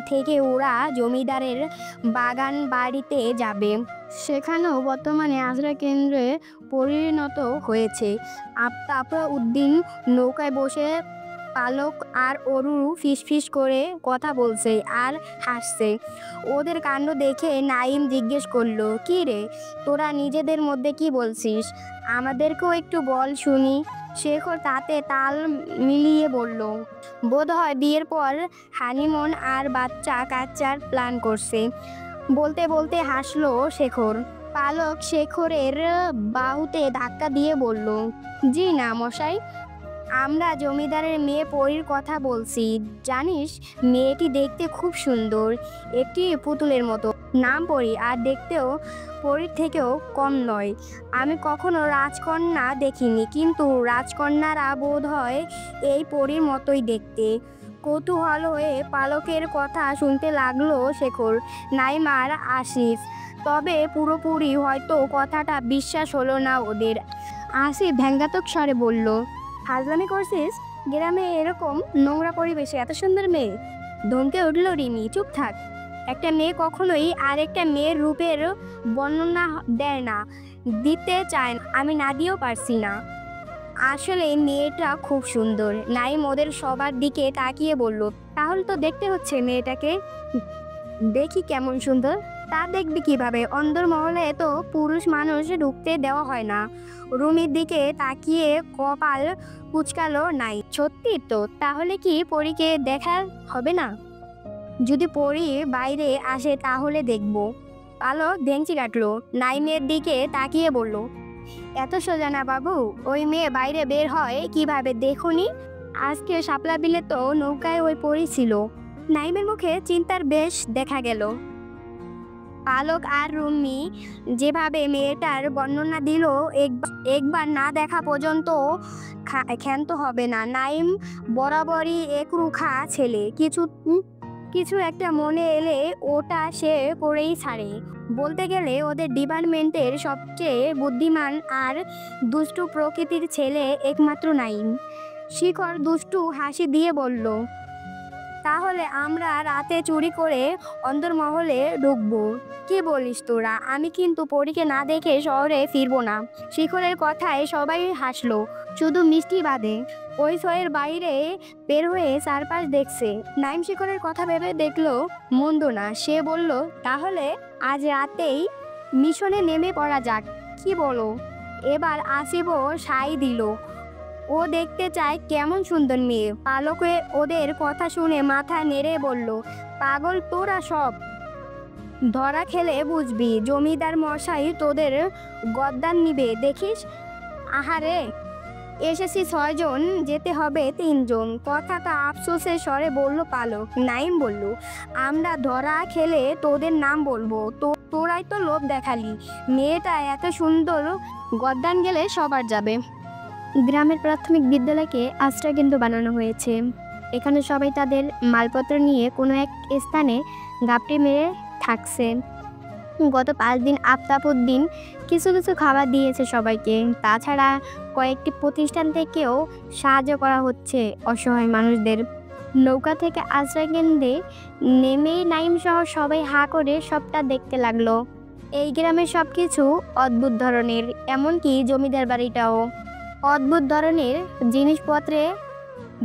থেকে ওরা জমিদারের বাগান বাড়িতে যাবে। সেখানেও বর্তমানে আজরা কেন্দ্রে পরিণত হয়েছে। আফতাব উদ্দিন নৌকায় বসে পালক আর অরু ফিসফিস করে কথা বলছে আর হাসছে। ওদের কাণ্ড দেখে নাইম জিজ্ঞেস করলো, কি রে, তোরা নিজেদের মধ্যে কি বলছিস? আমাদেরকেও একটু বল শুনি। শেখর তাতে তাল মিলিয়ে বলল, বোধহয় বিয়ের পর হানিমুন আর বাচ্চা কাচ্চার প্ল্যান করছে। বলতে বলতে হাসলো শেখর। পালক শেখরের বাহুতে ধাক্কা দিয়ে বলল, জি না মশাই, আমরা জমিদারের মেয়ে পরীর কথা বলছি। জানিস, মেয়েটি দেখতে খুব সুন্দর, একটি পুতুলের মতো। নাম পরী, আর দেখতেও পরীর থেকেও কম নয়। আমি কখনো রাজকন্যা দেখিনি, কিন্তু রাজকন্যারা বোধ হয় এই পরীর মতোই দেখতে। কৌতূহল হয়ে পালকের কথা শুনতে লাগলো শেখর, নাইম আর আসিফ। তবে পুরোপুরি হয়তো কথাটা বিশ্বাস হলো না ওদের। আসিফ ব্যঙ্গাত্মক স্বরে বলল, ফাজলামি করছিস? গ্রামে এরকম নোংরা পরিবেশে এত সুন্দর মেয়ে? ধমকে উঠল রিমি, চুপ থাক। একটা মেয়ে কখনোই আরেকটা মেয়ের রূপের বর্ণনা দেয় না, দিতে চায় না। আমি না দিয়েও পারছি না। আসলে মেয়েটা খুব সুন্দর। নাইম ওদের সবার দিকে তাকিয়ে বলল, তাহলে তো দেখতে হচ্ছে মেয়েটাকে। দেখি কেমন সুন্দর। তা দেখবি কিভাবে? অন্দরমহলে তো পুরুষ মানুষ ঢুকতে দেওয়া হয় না। রুমির দিকে তাকিয়ে কপাল কুঁচকালো নাই। সত্যি তো? তাহলে কি পরীকে দেখা হবে না? যদি পরী বাইরে আসে তাহলে দেখব। পালক ভেঙচি কাটলো। নাইমের দিকে তাকিয়ে বলল, এত সোজা না বাবু। ওই মেয়ে বাইরে বের হয় কিভাবে দেখুনি? আজকে শাপলা বিলে তো নৌকায় ওই পরী ছিল। নাইমের মুখে চিন্তার বেশ দেখা গেল। পালক আর রুমি যেভাবে মেয়েটার বর্ণনা দিল, একবার না দেখা পর্যন্ত ক্ষান্ত হবে না। নাইম বরাবরই একরুখা ছেলে, কিছু একটা মনে এলে ওটা সে করেই ছাড়ে। বলতে গেলে ওদের ডিপার্টমেন্টের সবচেয়ে বুদ্ধিমান আর দুষ্টু প্রকৃতির ছেলে একমাত্র নাইম। শিখর দুষ্টু হাসি দিয়ে বলল, তাহলে আমরা রাতে চুরি করে অন্দরমহলে ঢুকবো। কি বলিস তোরা? আমি কিন্তু পরীকে না দেখে শহরে ফিরবো না। শিখরের কথায় সবাই হাসলো, শুধু মিষ্টি বাদে। ওই শহরের বাইরে বের হয়ে চারপাশ দেখছে। নাইম শিখরের কথা ভেবে দেখলো মন্দ না। সে বলল, তাহলে আজ রাতেই মিশনে নেমে পড়া যাক, কি বলো? এবার আসিফও সাই দিল। ও দেখতে চায় কেমন সুন্দর মেয়ে। পালকে ওদের কথা শুনে মাথা নেড়ে বলল, পাগল তোরা সব। ধরা খেলে বুঝবি, জমিদার মশাই তোদের গদ্দান নিবে দেখিস। আহারে, এসেছি 6 জন, যেতে হবে 3 জন। কথাটা আফসোসের স্বরে বলল পালক। নাইম বলল, আমরা ধরা খেলে তোদের নাম বলবো। তোরাই তো লোভ দেখালি। মেয়েটা এত সুন্দর, গদ্দান গেলে সবার যাবে। গ্রামের প্রাথমিক বিদ্যালয়কে আশ্রয় কেন্দ্র বানানো হয়েছে। এখানে সবাই তাদের মালপত্র নিয়ে কোনো এক স্থানে গাপটি মেরে থাকছে। গত 5 দিন আফতাব উদ্দিন কিছু খাবার দিয়েছে সবাইকে। তাছাড়া কয়েকটি প্রতিষ্ঠান থেকেও সাহায্য করা হচ্ছে অসহায় মানুষদের। নৌকা থেকে আশ্রয় কেন্দ্রে নেমেই নাইম সহ সবাই হা করে সবটা দেখতে লাগলো। এই গ্রামের সব কিছু অদ্ভুত ধরনের, এমনকি জমিদার বাড়িটাও অদ্ভুত ধরনের জিনিসপত্রে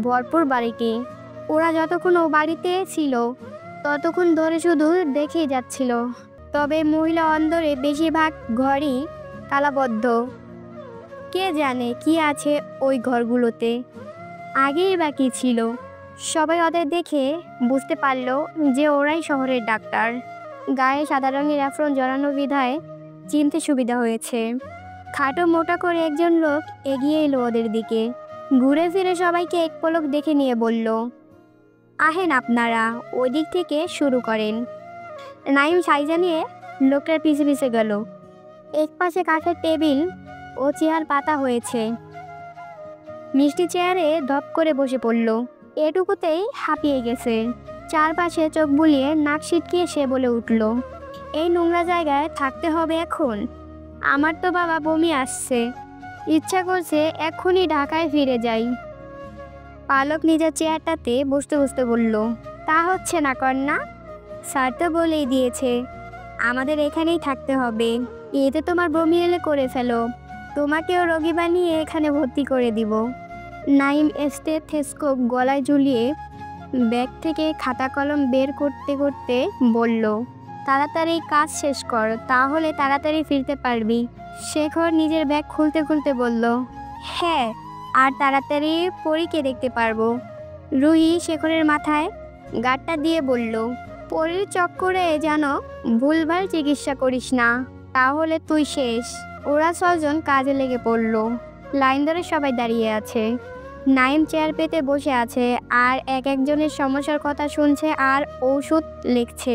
ভরপুর বাড়িটি। ওরা যতক্ষণ ও বাড়িতে ছিল ততক্ষণ ধরে শুধু দেখেই যাচ্ছিল। তবে মহিলা অন্দরে বেশিরভাগ ঘরই তালাবদ্ধ। কে জানে কি আছে ওই ঘরগুলোতে? আগেই বা কি ছিল? সবাই ওদের দেখে বুঝতে পারল যে ওরাই শহরের ডাক্তার। গায়ে সাদা রঙের অ্যাপ্রন জড়ানো বিধায় চিনতে সুবিধা হয়েছে। খাটো মোটা করে একজন লোক এগিয়ে এলো ওদের দিকে। ঘুরে ফিরে সবাইকে এক পলক দেখে নিয়ে বলল, আহেন আপনারা, ওই দিক থেকে শুরু করেন। নাইম সাই জানিয়ে লোকটার পিছে পিছে গেল। এক পাশে কাঠের টেবিল ও চেয়ার পাতা হয়েছে। মিষ্টি চেয়ারে ধপ করে বসে পড়ল। এটুকুতেই হাঁপিয়ে গেছে। চারপাশে চোখ বুলিয়ে নাক সিটকিয়ে সে বলে উঠল, এই নোংরা জায়গায় থাকতে হবে এখন? আমার তো বাবা বমি আসছে, ইচ্ছা করছে এক্ষুনি ঢাকায় ফিরে যাই। পালক নিজের চেয়ারটাতে বসতে বসতে বলল, তা হচ্ছে না কন্যা, স্যার তো বলেই দিয়েছে আমাদের এখানেই থাকতে হবে। এতে তোমার বমি এলে করে ফেলো, তোমাকেও রোগী বানিয়ে এখানে ভর্তি করে দিব। নাইম স্টেথোস্কোপ গলায় ঝুলিয়ে ব্যাগ থেকে খাতা কলম বের করতে করতে বলল, তাড়াতাড়ি কাজ শেষ কর, তাহলে তাড়াতাড়ি ফিরতে পারবি। শেখর নিজের ব্যাগ খুলতে খুলতে বলল, হ্যাঁ, আর তাড়াতাড়ি পরীকে দেখতে পারবো। রুহি শেখরের মাথায় গাঁটটা দিয়ে বলল, পরীর চক্করে যেন ভুলভাল চিকিৎসা করিস না, তাহলে তুই শেষ। ওরা 6 জন কাজে লেগে পড়ল। লাইন ধরে সবাই দাঁড়িয়ে আছে। নাইম চেয়ার পেতে বসে আছে আর এক একজনের সমস্যার কথা শুনছে আর ঔষধ লিখছে।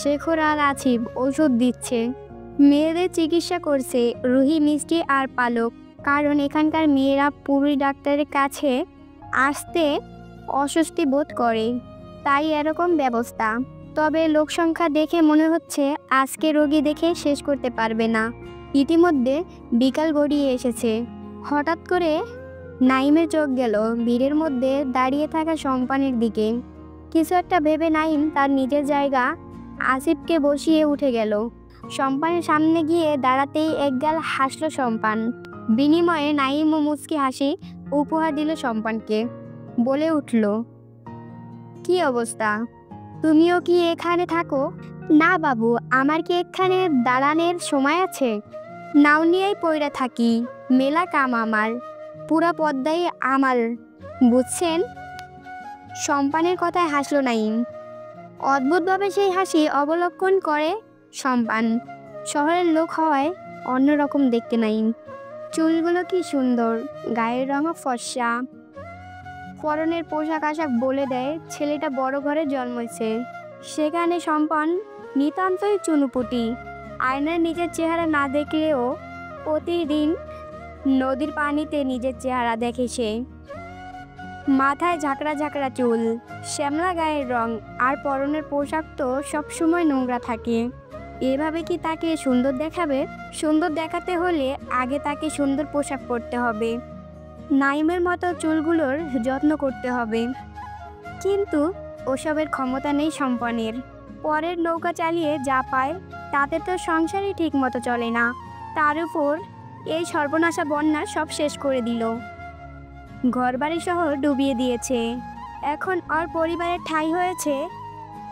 শেখর আর আসিফ ওষুধ দিচ্ছে। মেয়েদের চিকিৎসা করছে রুহি, মিষ্টি আর পালক, কারণ এখানকার মেয়েরা পুরী ডাক্তারের কাছে আসতে অস্বস্তি বোধ করে, তাই এরকম ব্যবস্থা। তবে লোকসংখ্যা দেখে মনে হচ্ছে আজকে রোগী দেখে শেষ করতে পারবে না। ইতিমধ্যে বিকাল গড়িয়ে এসেছে। হঠাৎ করে নাইমের চোখ গেল ভিড়ের মধ্যে দাঁড়িয়ে থাকা সম্পানের দিকে। কিছু একটা ভেবে নাইম তার নিজের জায়গা আসিফকে বসিয়ে উঠে গেল। সম্পানের সামনে গিয়ে দাঁড়াতেই একগাল হাসল সম্পান। বিনিময়ে নাইম ও মুচকি হাসি উপহার দিল সম্পানকে। বলে উঠল, কি অবস্থা, তুমিও কি এখানে থাকো? না বাবু, আমার কি এখানে দাঁড়ানোর সময় আছে? নাও নিয়েই পইরা থাকি, মেলা কাম আমার, পুরা পদ্মাই আমার, বুঝছেন? সম্পানের কথায় হাসল নাইম। অদ্ভুতভাবে সেই হাসি অবলোকন করে সম্পান। শহরের লোক হওয়ায় অন্যরকম দেখতে নাইম। চুলগুলো কি সুন্দর, গায়ের রঙও ফর্সা, পরনের পোশাক আশাক বলে দেয় ছেলেটা বড় ঘরে জন্মেছে। সেখানে সম্পান নিতান্তই চুনুপুটি। আয়নার নিজের চেহারা না দেখলেও প্রতিদিন নদীর পানিতে নিজের চেহারা দেখে সে। মাথায় ঝাঁকড়া ঝাঁকড়া চুল, শ্যামলা গায়ের রং, আর পরনের পোশাক তো সবসময় নোংরা থাকে। এভাবে কি তাকে সুন্দর দেখাবে? সুন্দর দেখাতে হলে আগে তাকে সুন্দর পোশাক পরতে হবে, নাইমের মতো চুলগুলোর যত্ন করতে হবে। কিন্তু ওসবের ক্ষমতা নেই সম্পানের। পরের নৌকা চালিয়ে যা পায় তাতে তো সংসারই ঠিক মতো চলে না। তার উপর এই সর্বনাশা বন্যা সব শেষ করে দিল, ঘরবাড়ি শহর ডুবিয়ে দিয়েছে। এখন ওর পরিবারের ঠাঁই হয়েছে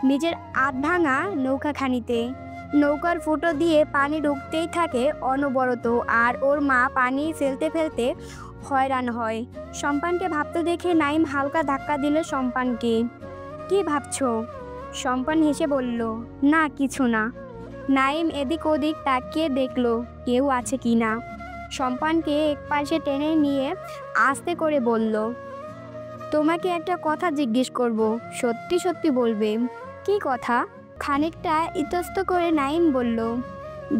নিজের আধভাঙা নৌকাখানিতে। নৌকার ফুটো দিয়ে পানি ঢুকতেই থাকে অনবরত, আর ওর মা পানি ফেলতে ফেলতে হয়রান হয়। সম্পানকে ভাবতে দেখে নাইম হালকা ধাক্কা দিল সম্পানকে। কি ভাবছো? সম্পান হেসে বলল, না কিছু না। নাইম এদিক ওদিক তাকিয়ে দেখল কেউ আছে কি না। সম্পানকে একপাশে টেনে নিয়ে আস্তে করে বলল, তোমাকে একটা কথা জিজ্ঞেস করব, সত্যি সত্যি বলবে। কি কথা? খানিকটা ইতস্ত করে নাইম বলল,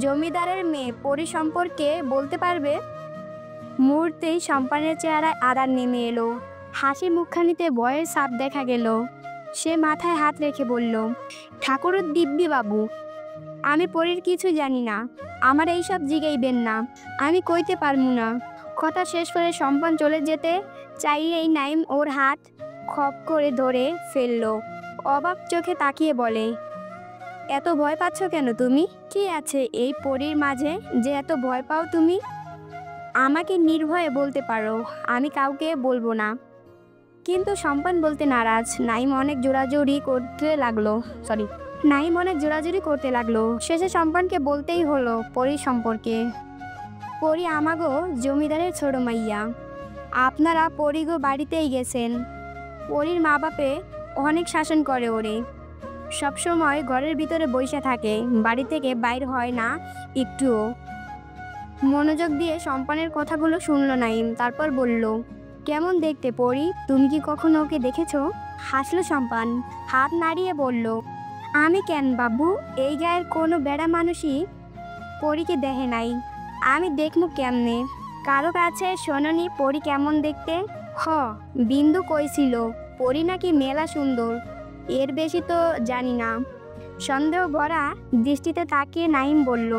জমিদারের মেয়ে পরি সম্পর্কে বলতে পারবে? মুহূর্তেই সম্পানের চেহারায় আদার নেমে এলো। হাসি মুখখানিতে ভয়ের ছাপ দেখা গেল। সে মাথায় হাত রেখে বলল, ঠাকুরের দিব্যি বাবু, আমি পরীর কিছু জানি না, আমার এইসব জিগাইবেন না, আমি কইতে পারমু না। কথা শেষ করে সম্পান চলে যেতে চাইলেই নাইম ওর হাত খপ করে ধরে ফেলল। অবাক চোখে তাকিয়ে বলে, এত ভয় পাচ্ছ কেন তুমি? কি আছে এই পরীর মাঝে যে এত ভয় পাও তুমি? আমাকে নির্ভয়ে বলতে পারো, আমি কাউকে বলবো না। কিন্তু সম্পান বলতে নারাজ। নাইম অনেক জোরাজুরি করতে লাগলো। শেষে সম্পানকে বলতেই হলো পরী সম্পর্কে। পরী আমাগো জমিদারের ছোট মাইয়া। আপনারা পরীগো বাড়িতেই গেছেন। পরীর মা বাপে অনেক শাসন করে ওরে, সবসময় ঘরের ভিতরে বসে থাকে, বাড়ি থেকে বাইর হয় না একটুও। মনোযোগ দিয়ে সম্পানের কথাগুলো শুনল নাইম, তারপর বলল, কেমন দেখতে পরী? তুমি কি কখনো ওকে দেখেছো? হাসল সম্পান, হাত নাড়িয়ে বলল, আমি কেন বাবু, এই গায়ের কোনো বেড়া মানুষই পরীকে দেখে নাই, আমি দেখমু কেমনে? কারো কাছে শোনোনি পরী কেমন দেখতে? হ, বিন্দু কইছিল পরী নাকি মেলা সুন্দর, এর বেশি তো জানি না। সন্দেহ ভরা দৃষ্টিতে তাকিয়ে নাইম বলল,